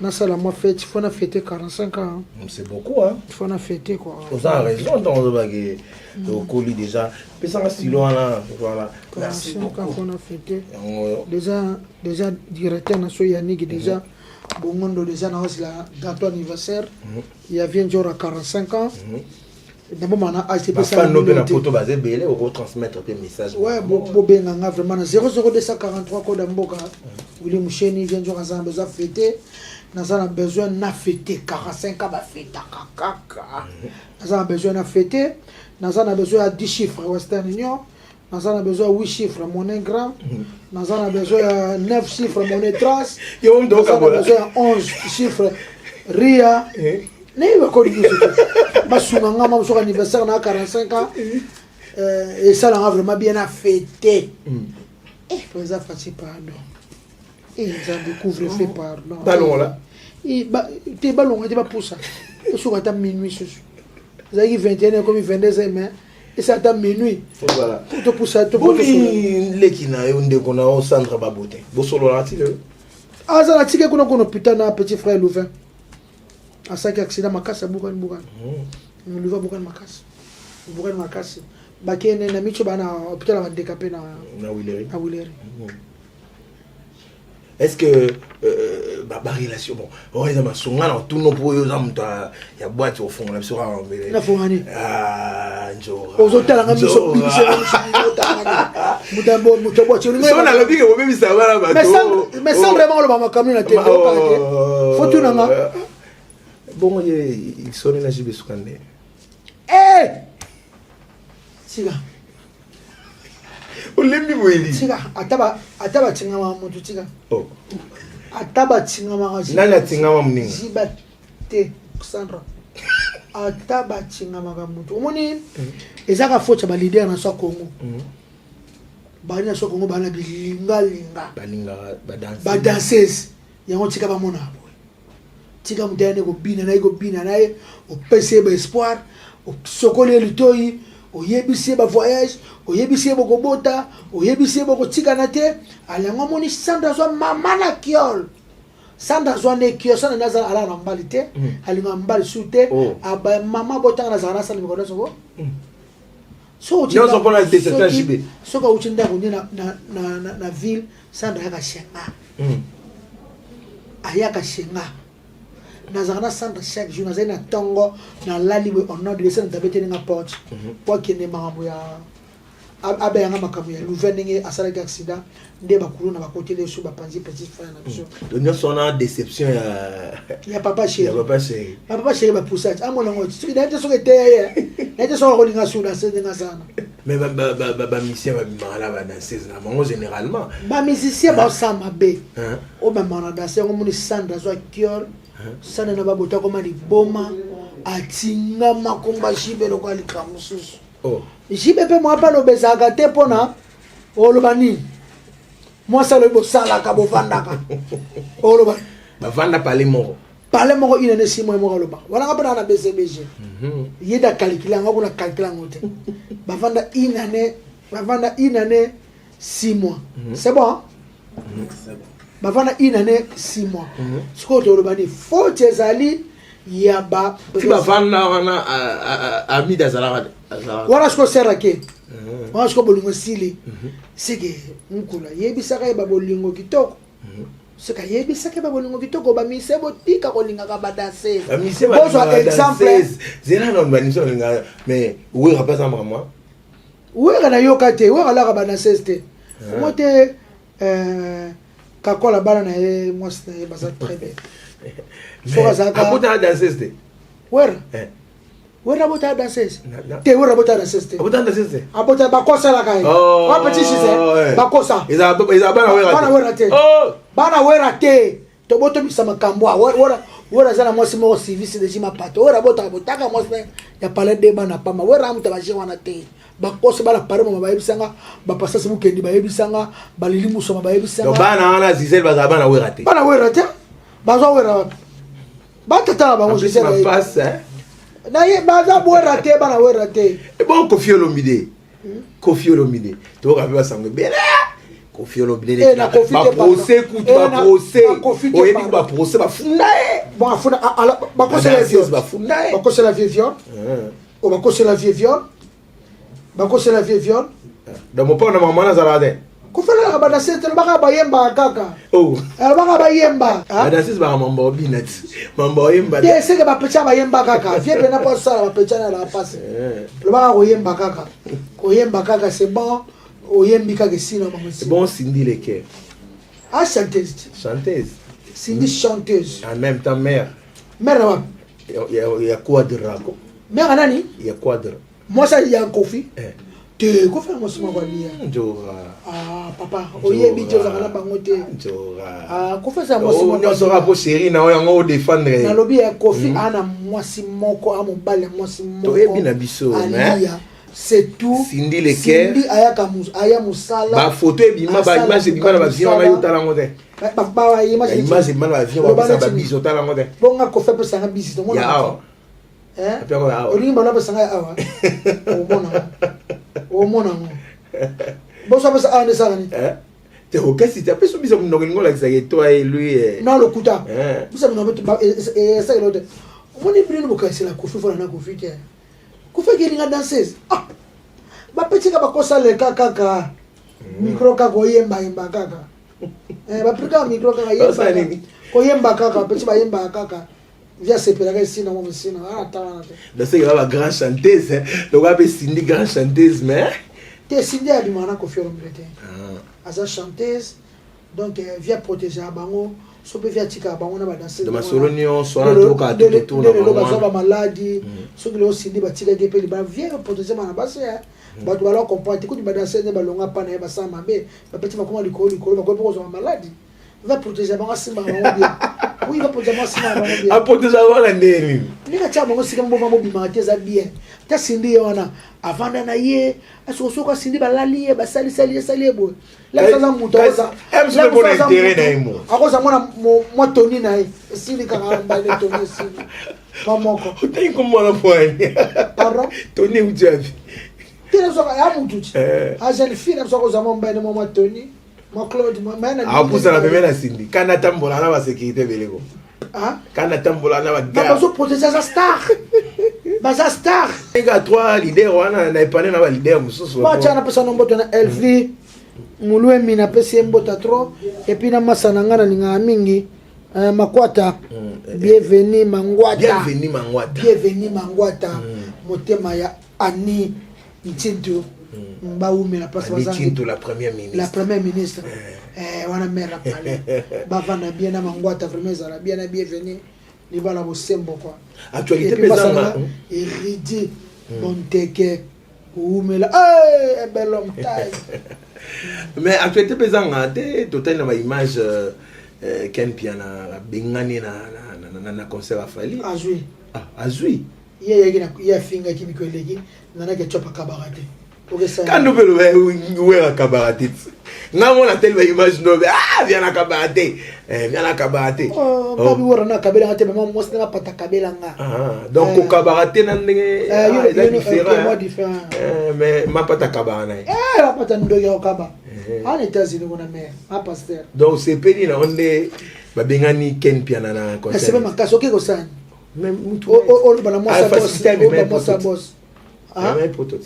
nasala mwa fête il faut na fêter 45 ans c'est beaucoup hein il faut na fêter quoi vous avez raison donc on va que au colis déjà pesanga stylo là voilà merci beaucoup on a fêté déjà directeur national Yannick déjà Bongondo déjà na la date anniversaire il y a bien genre 45 ans d'abord mana ACP ça nous na photo basé belé au transmettre des messages ouais bo benga vraiment 00243 code mboka Willy Moucheni vient genre ensemble besoin fêter nous avons besoin de fêter 45 ans fêter kaka nous avons besoin de fêter nous avons besoin de 10 chiffres Western Union nous avons besoin de 8 chiffres monnaie grand nous avons besoin de 9 chiffres monnaie trans nous avons besoin de 11 chiffres RIA n'est pas connu ma soumanga ma sur anniversaire na 45 ans et ça l'a vraiment bien à fêter et pour ça facile pardon et ça découvre fait pardon ballon là et tes ballons t'es pas pour ça sur à minuit ce ça qui 21 comme 22 mais et ça à minuit voilà tout pour ça tout pour les qui na onde qu'on a au centre babote bo solo là ti le ah ça la tique qu'on a putain na petit frère Louvain à ça qui accident makasa bukan Louvain bukan makasa bakene na micho bana hôpital va décaper na Willery est-ce que ba relation bon on est dans songa na tout non pour yo zamta ya boîte au fond la sera na fongani njora ozotala nga miso mutambo mutambo chini so na lobi ke bobe bisa bana ba mais sans vraiment le mama kamina te faut tout nga bon il sonne na jibe sukande siga olembi boeli siga ataba tinga wa mutu siga ataba tinga ma ngazi nani tinga ma mninga ziba te Sandra ataba tinga ma ga mutu omoni ezaka focha ba leader na so Congo bani na so Congo bana bilinga ba danseuse yango tika ba mona tika mutane ko bina na o pese ba espoir o sokole litoi oyebisi ba voyage oyebisi ba kobota oyebisi ba kotika na te alango moni Sandra zo mama na kiol Sandra zo ne kiol sana naza ala na mbali te alinga mbali sute aba mama bota na zana sala mikono so so non so pona te c'est JB so ka uchinda ko na ville Sandra ka shenga ayaka shenga nazana Sandra chaque jour nazana tongo na laliwe on a de laisser tabete na porte pour qu'il ne mambo ya abenga makamu ya Louvain asala accident nde bakulu na bakote le sous bapanzi petit frère na biso donc son a déception ya papa chéri ba poussage amona ngo tu n'était so que n'était so ko linga sous la scène nga sana mais ba musicien ba mala ba danseuse na mongo généralement ba musicien ba sama be o ba mana danser ngo moni Sandra zo kior sana na babota koma liboma atinga makomba jibe lo kwa likamususu jibe pe moi pa lo bezaka te pona oloba nini moi ça le bosala ka bovandaka oloba bavanda pale moko ina ne simo moko loba wala ngapa na BCBG yeda calculer ngako na calculer ngote bavanda ina ne 6 mois c'est bon bavana inane 6 mois siko to lobani faut ezali yaba ti bavana wana ami dazala wala siko serake wala siko bolingo sili sike nkula yebisaka yeba bolingo kitoko sika yebisaka yeba bolingo kitoko ba mise botika kolinga ka badase bozo exemple zena non baniso linga mais oui rapasa moi oui kana yokate oui ala ka badase te mote kakola bana na ye mwasi na ye baza très bien soka zaka akuta danseuse te wera wera bota danseuse te wera bota danseuse te Abota danseuse abota bakosa la kai wa petit chise bakosa ils bana wera te bana wera te to boto bisa makambo wera zana mwasi mo service de jima pato wera bota botaka mwasi ya pale de bana pama wera muta baje wana te bakosa bala pare mo bayebisanga bapasa se mukendi bayebisanga balilimu so bayebisanga donc bana wana zizel bana wera te bazo wera batata ba mo zizel passe na ye baza wera te bana wera te et bon Koffi Olomide to ka ba sango bela Koffi Olomide na procès ba procès ba funda bon afuna ala bakosa la vie viol o bakosa la vie viol donc mon père na maman na zalade kufela ba danser te baka bayemba kaka baka bayemba danser ba mambo binat mambo yemba ye seke ba pecha bayemba kaka vie pena pas ça ba pecha na la passe le baka koyemba kaka c'est bon oyembi kaka sino ba c'est bon Cindy Leker chanteuse Cindy chanteuse en même temps mère il y a Quadra mère nani il y a Quadra moi ça il y a Koffi te ko fa mo sima kwa lia papa oyembi jo za na bango te ko fa sa mo sima on sera pour chérie na yango défendre na lobby ya Koffi ana mwasi moko a mobale mwasi moko to yebi na biso mais c'est tout Cindy Leker Cindy aya musala ba photo ebima ba image ebima na ba vision na yota lango te ba image ebima na ba vision ba biso ta lango te bonga ko fa pesa nga bisi to mona olingi bana pesa nga awa omona ngo boso pesa ane sana ni te okasi te peso bisa mnoko ngola kisake toi et lui non le kuta bisa mnoko ça l'autre on est pris nous kasi la Koffi fona na Koffi ke Koffi ke linga danseuse ba petit ka ba kosa le kaka micro ka go yemba kaka ba prika micro ka yemba ko yemba kaka petit ba yemba kaka via sepela ka sina mo sina tawana te donc c'est la grande chanteuse donc va Cindy grande chanteuse mais Cindy a bimana Koffi Olomide aza chanteuse donc via protéger bango so pe via tika bango na ba danser de ma solonio so na to ka to na ba maladie so que le Cindy ba tika ke pe ba via protéger mana ba se ba to ba comprendre ko di ba danser ne ba longa pa na ba sa mabe ba petit ba ko likolo ba ko ko so maladie va protéger bango simba bango bien oui va protéger bango simba bango bien a protéger wala ndeni ni ka cha bango sika mbo bima teza bien ta Cindy wana avanda na ye aso ka Cindy balali ye ba sali bo la ça muto ça la bon intérêt na imo akoza mona mo toni na ye sili ka ba le toni sili kamoko utai komona point pardon toni ujavi tena so ya mutu a jeune fille na so ko zama mba ne mo toni ma Claude ma na pousa na pemena Cindy kana tambola na ba sécurité belego kana tambola na ba ba so protéger sa star baza star nga trois leader wana na epane na ba leader mususu ba chana pesa nomboto na Elvi mulwe mina pesa mbota trop et puis na masana ngana ninga mingi makwata bienvenue mangwata motema ya Ani Ntinto Mbaume la place Ntinto la première ministre wana mère pale bava na bien na mangwata vraiment ça la bien na bienvenue ni bala bosembo quoi actualité pesanga Eridi Bonteke Oumela bel homme taille mais actualité pesanga te total na image Ken Piana bengani na concert a Fally azui ye finga kibiko legi nana ke chopa kabarate quand nous voulons ouais kabarate ngamo na telle image no viens na kabarate babi wora na kabela ngate mama mosna na pata kabela nga donc ko kabarate na ndenge différent mais ma pata kabana la pata ndo ya kaba en États-Unis on a mère ma pasteur donc c'est peni na onde babengani Ken Piana na concert c'est même kaso ke ko sana même mutu o bana mosa boss même potot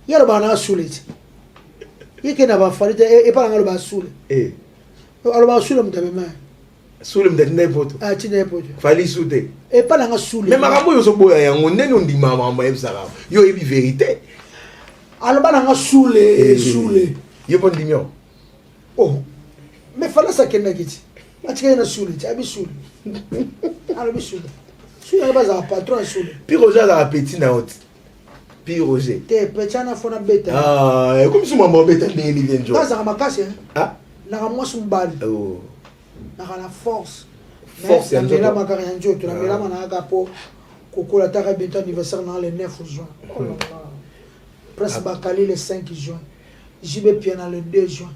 yalo bana sulete yeke na ba falite e pa ngalo ba sule alo ba sule mutabe ma sule mutabe na poto tina poto Fally sute e pa nga sule mais makambo yo so boya yango ndeni ondima makambo ebisaka yo ebi vérité alo bana nga sule yo pon dimio mais fala sa kenda kiti atika na sule abi sule alo bi sule Si on pas un patron sur. Puis Roger a petit na haute. Puis Roger. T'es petit na fona beta. Ah, comme si maman beta ni ni vient Pas à ma casse. Ah. Na moi son bal. Oh. Na la force. Force ya ndio. Na mela makarianjo, tu na mela manaka po kokola ta beta anniversaire na le 9 juin. Oh là là. Presque Bakali le 5 juin. JB Piana le 2 juin.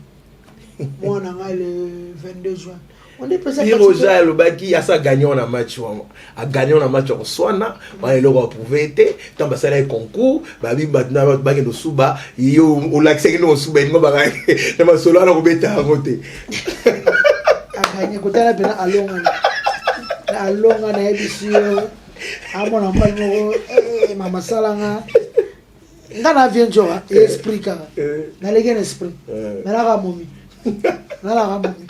Moi on a le 22 juin. On est presque. Puis Roger le baki a ça gagné on a match a gagné on a match au Swana, on le retrouvé été tant ba ça les concours, ba bi maintenant ba ke no suba yo o l'accès no suba ni ba na ma solo na ko beta ngote. A gagné ko tala pena alonga na ebisio. Amona mbango mama salanga. Ngana vienjo esprit ka. Na legen esprit. Na la momi. Na la momi.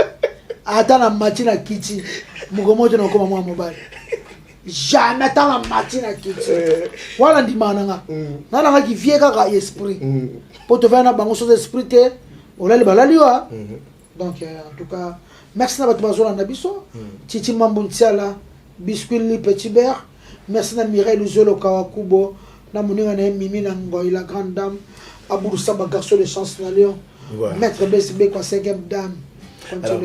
Attends la matinée à Kiti. Mugomoto na koma mwa mobile. Jamais attends la matinée à Kiti. Wala ndi mananga. Na nga ki vie ka esprit. Pour te faire na bango so esprit te. Olali balali wa. Donc en tout cas, merci na batu bazola na biso. Titi Mambuntiala, Biscuit li Petit Bear. Merci na Mireille Luzolo Kawakubo. Na moninga na Mimi na Ngoy la grande dame. Abou Saba garçon de chance na Lyon. Maître BCB quoi 5e dame. Alors,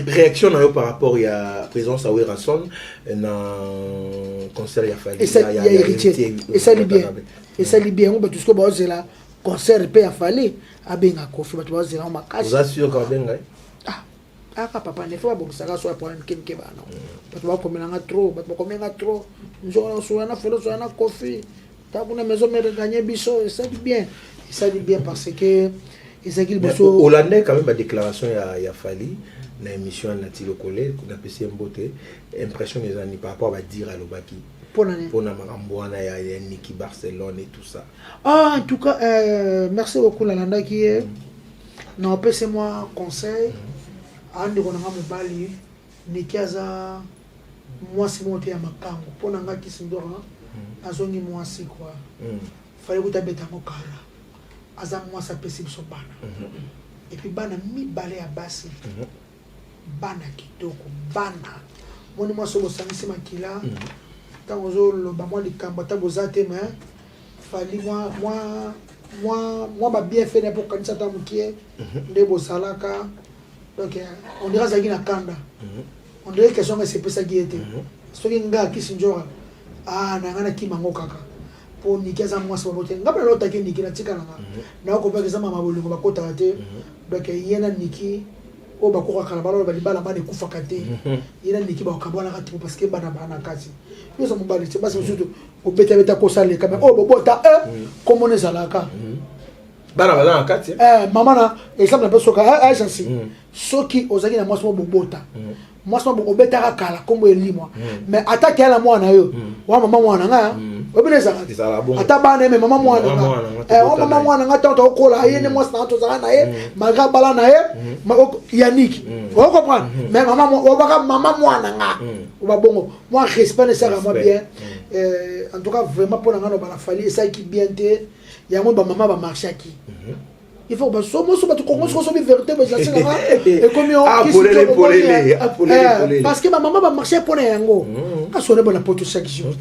réaction par rapport à la présence à Werason dans concert ya Fali. Et ça il y a héritier. Et ça li bien. Et ça li bien on tout ce que c'est là concert pe ya Fali a benga kofi ba tu va zela makasi. Vous assure quand benga. Ah papa ne faut pas boxer ça soit pour un kenke ba non. Ba tu va komelanga trop, ba tu komenga trop. Nzo so na folo so na kofi. Ta kuna maison me gagner biso et ça dit bien. Et ça dit bien parce que Hollandais quand même la déclaration il a fallu dans l'émission Natilo Collé qu'on a passé un beauté impression des années par rapport à dire à l'Obaki pour na Maramboana il y a Niki Barcelone et tout ça. Ah en tout cas merci beaucoup Lalanda qui est non c'est moi conseil andi ko na mobali Niki aza moi c'est monté à makango pour na ngaki sindora azongi moi si quoi fallait que tu beta mokala aza moi ça pesi biso bana et puis bana mi balé à basi bana kitoko bana moni moi so bosangisi makila tant ozo lo ba moi likambo ta bozate mais fali moi ba bien fait pour kanisa ta mukie nde bosalaka donc on dirait ça qui na kanda on dirait que son c'est pesa giete so ki nga kisinjora ah na ngana ki mango kaka pour Nikeza moi ça va voter ngapa lo taki Niki na tika na na ko ba kezama mabolingo bakota te donc yena Niki o bakora kala balo ba libala ba de kufa kate yena Niki ba kabana kati parce que bana bana kati yo ça mobali c'est parce que surtout o beta ko sale quand même o bobota comme on est zalaka bana bana kati maman na exemple na soka agence soki ozaki na moi so bobota moi so bo beta kala comme elimwa mais attaque la moi na yo wa maman moi na nga obineza ata bana me mama mwana mama mwana nga tonto okola yene moi na to zana ye malgré bala na ye Yannick on comprend mais maman mwana nga oba bongo moi respect ne sert à moi bien en tout cas vraiment pour nga no bala fali ça qui bien te ya mo ba maman ba marcher qui il faut que so tu commences sur vérité mais ça c'est et comme parce que ma maman va marcher pour les yango ka sonne bona poto chaque jour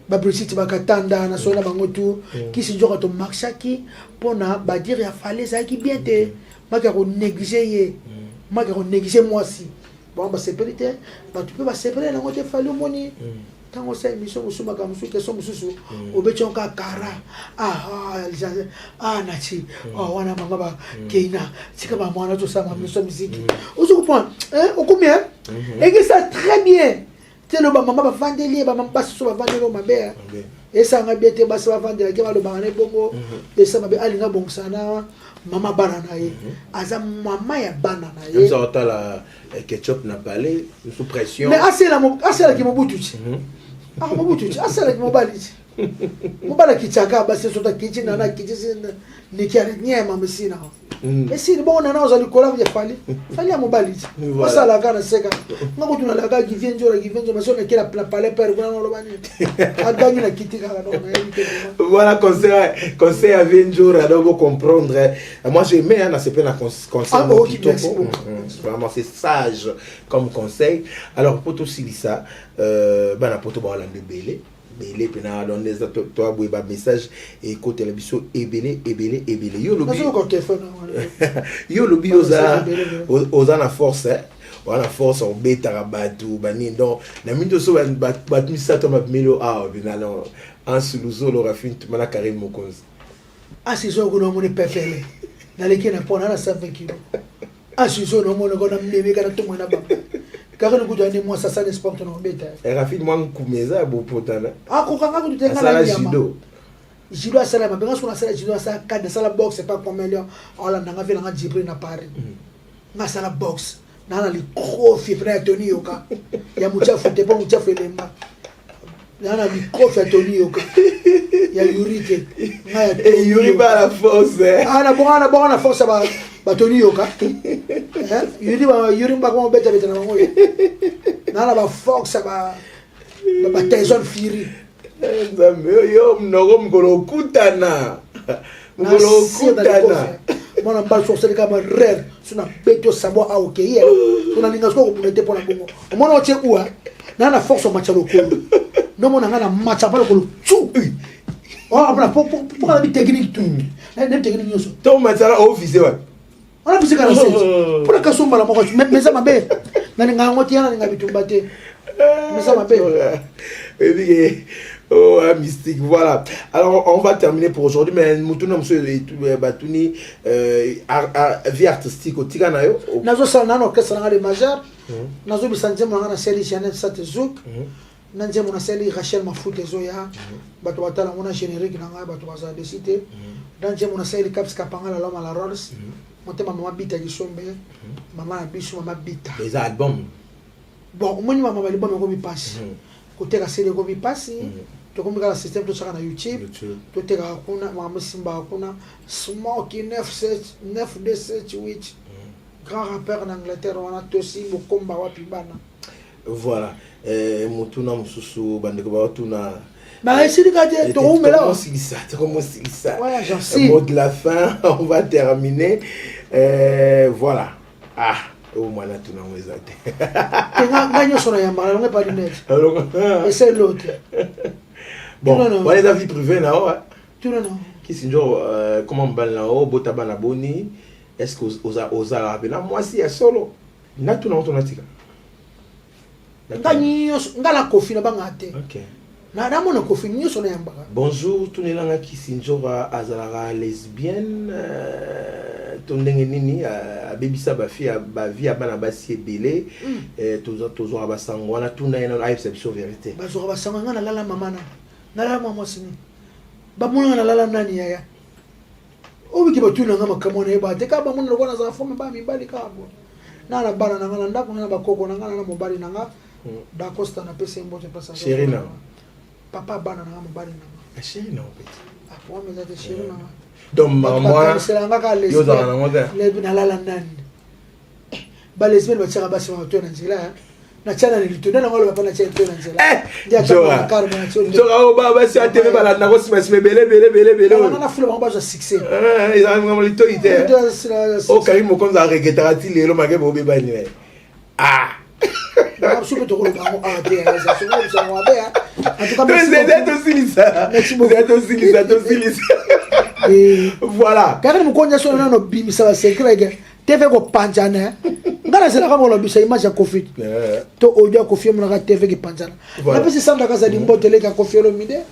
ba Brigitte bakatanda na sona bango tout qui se joue to marchaki pona ba dire ya fallait ça qui bien te maka ko négliger moi si bon ba sécurité ba tu peux ba séparer na ngote fallait moni tango sa émission musuma ka musu ke so mususu obechonka kara nachi wana manga ba keina sika ba mwana to sama muso musique ozo comprendre okumia et que ça très bien telo ba mama ba vandeli ba mama baso ba vandeli o mabe et ça nga bien te baso ba vandeli ke ba lo bangane bongo et ça mabe alinga bongsana mama bana na ye aza mama ya bana na ye ça ota la ketchup na palais sous pression mais assez la ki mobutu ah mobutu assez la ki mobali mobala kichaka basi sota kichi na kichi nikiali nyema mesina mesina bona na ozali kola vya fali ya mobali ça la kana seka ngako tunalaga givenjo masona kila palais père kuna no lobani adangi na kitika no voilà conseil à Venjo donc comprendre moi j'aimais hein c'est plein conseil vraiment c'est sage comme conseil alors pour tout ça bana poto ba lande belé pena dans les toi boeba message et côté la biso ebele yo lobi yo lobi oza na force on force on beta rabatu bani donc na mindo so bat misa to mapmelo binalo en suluzo lo rafin mana Karim Mokonzi asizo ko no moni pepele na leki na pona na 7 kg asizo no moni ko na mimi kana to mona ba car nous goûtons moi ça ne sport non bête et Rafid moi kumeza bo potana ko kanga ko tutenga la judo judo sala mabenga so na sala judo sa cadre sala box c'est pas comme million on nga vela nga Jibril na Paris nga sala box na li kofi prêt Tony yoka ya muchafu te bon muchafu lemba na li kofi Tony yoka ya Yurike nga ya Yuri ba la force ana bona force ba Tony yoka Yuri ba ko beta na ngo na ba fox ba Tyson Fury nzambe yo mnogo mkolo kutana mona mbal so sele kama rêve suna beto sabo a okeya suna linga sko ko mete pona bongo mona oche kuwa na force o machalo ko no mona ngana macha pala ko chu apna po na bi technique tu na technique nyoso to matala office wa ona bisika na sense pona ka somba la moko meza mabe na ninga ngoti yana ninga bitumbate meza mabe oh, mystique, voilà. Alors, on va terminer pour aujourd'hui, mais nous tournons sur Batuni, vie artistique au Tiganayo. Nazo Salana, orchestre de majeur, Nazo Bisanjem, on a série Chanel Satezouk, Nanjem, on a série Rachel Mafoute Zoya, Batouatala, on a générique, Nanga, Batouaza de Cité, Nanjem, on a série Caps Kapanga, l'homme à la Rose, Montema Mama Bita Gisombe, Maman Bichou, Mama Bita. Les albums. Bon, moi, Maman Balibon, on passe. Côté la série, on passe. To comme le système to sera na YouTube to te ga kuna mama simba kuna Smoky 9D78 grand rappeur en Angleterre on a tosi mukomba wapi bana voilà mutuna mususu bandeko ba tuna na esi dikate to umela comment ça voilà j'en sais mot de la fin on va terminer voilà au moins là tout non ezate ngagno sona ya mara ngai pas du net et c'est l'autre. Bon, on est dans la vie privée là, ouais. Tu non. Qui c'est genre comment ban là-haut, botabana boni, est-ce que osa la bena moi si ya solo. Na tout non automatique. Ngala kofi na banga te. OK. Na mona kofi nyoso na yamba. Bonjour, tout nanga qui c'est genre azala lesbienne tondenge nini abebisa ba fille ba vie abana basi ebele toujours abasango wana tuna ina live exception vérité. Ba zo abasango ngana lala mamana. Nala mama sini bamuna na lala nani yaya obiki batuna ngama kamona eba te ka bamuna lokona za fome ba mi bali ka bo na bana na ngana ndako na bakoko na ngana na mobali na nga da costa na pese mbote pasa chéri na papa bana na mobali na chéri na petit apo meza te chéri na donc moi yo za na ngoda le na lala nani ba lesbienne ba tsaka basi ma to na nzela na chana nilitunda na ngolo bapana cha tena nzela ndia kama karma na choni njoka o baba si ateme bala na kosi masime bele na fule ba za succès ils ont vraiment l'autorité o Karim Mokonzi a regretera ti lelo make bo beba ni na absolument to ko ba te ça se voit ça va bien en tout cas vous êtes aussi lisa voilà Karim Mokonzi so na no bimisa ba secret TV ko panjana ngana sera kama lo bisa image ya Kofi to audio Kofi mo na TV ki panjana na pesi sanda kaza di mbotele ka Kofi lo mide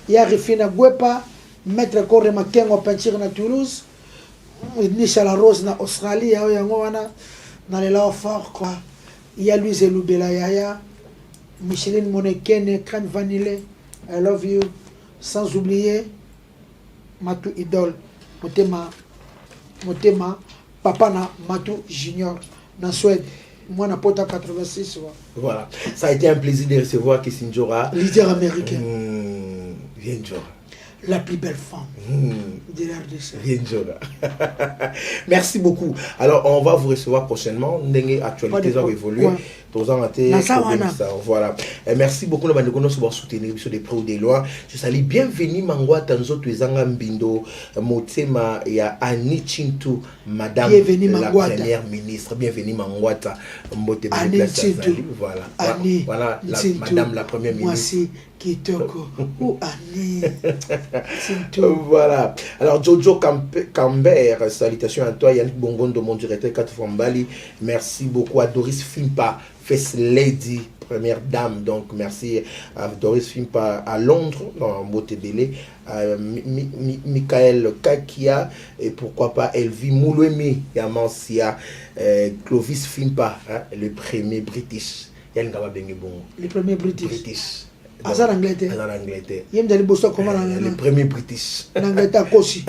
ya Rifina Gwepa maître Corre Makengo peinture na Toulouse Nisha la Rose na Australie ya yango wana na lela fort quoi ya Louise Lubela yaya Micheline Monekene Crème Vanille I love you sans oublier Matu Idol Motema Papa na Matu Junior na Suède, moi na pota 86. Voilà, ça a été un plaisir de recevoir Kissinjora, leader américain. Bien Njora. La plus belle femme de l'RDC. Bien Njora. Merci beaucoup. Alors, on va vous recevoir prochainement. Ndenge actualité va évoluer. Voilà. Et merci beaucoup de soutenir sur des près ou des loin. Je salue bienvenue Mangwata Nzoto Ezanga Mbindo Motema ya Annie Chintu, Madame la Première Ministre. Bienvenue Mangwata Mbote Annie Chintu. Voilà. Annie Voilà Chintu. Madame la Première Ministre. Voici Kitoko ou Annie Chintu. Voilà. Alors Jojo Cambert, salutations à toi Yannick Bongondo, mon directeur 4 Fambali. Merci beaucoup à Doris Fimpa, First Lady, première dame. Donc merci à Doris Fimpa à Londres, dans Motebele, à Michael Kakia, et pourquoi pas Elvi Moulouemi, Yamansia, Clovis Fimpa, hein, le premier British. Le premier British. En Angleterre. Le premier British. En Angleterre, Akosi.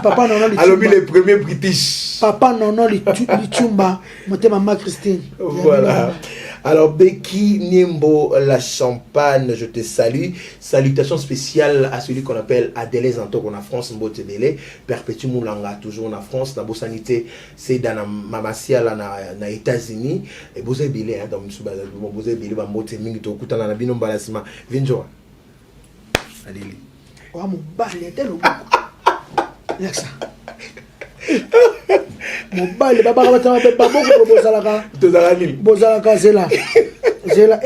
Papa non, alors le premier British. Papa non, Lichumba, maman Christine. Voilà. Alors Becky Nimbo la Champagne, je te salue. Salutations spéciales à celui qu'on appelle Adélé Antok en France, Mbotebele, Perpétue Moulanga, toujours en France, dans Sanité, c'est dans Mamasia là na États-Unis. Et Bozebele, hein, dans Bozebele, Mbotemingi, Tokutana na Bino Balasima. Vinjo. Adélé. Oh mon balai, t'es le ça. Mobile baba baba baba bozalaka bozalaka zela zela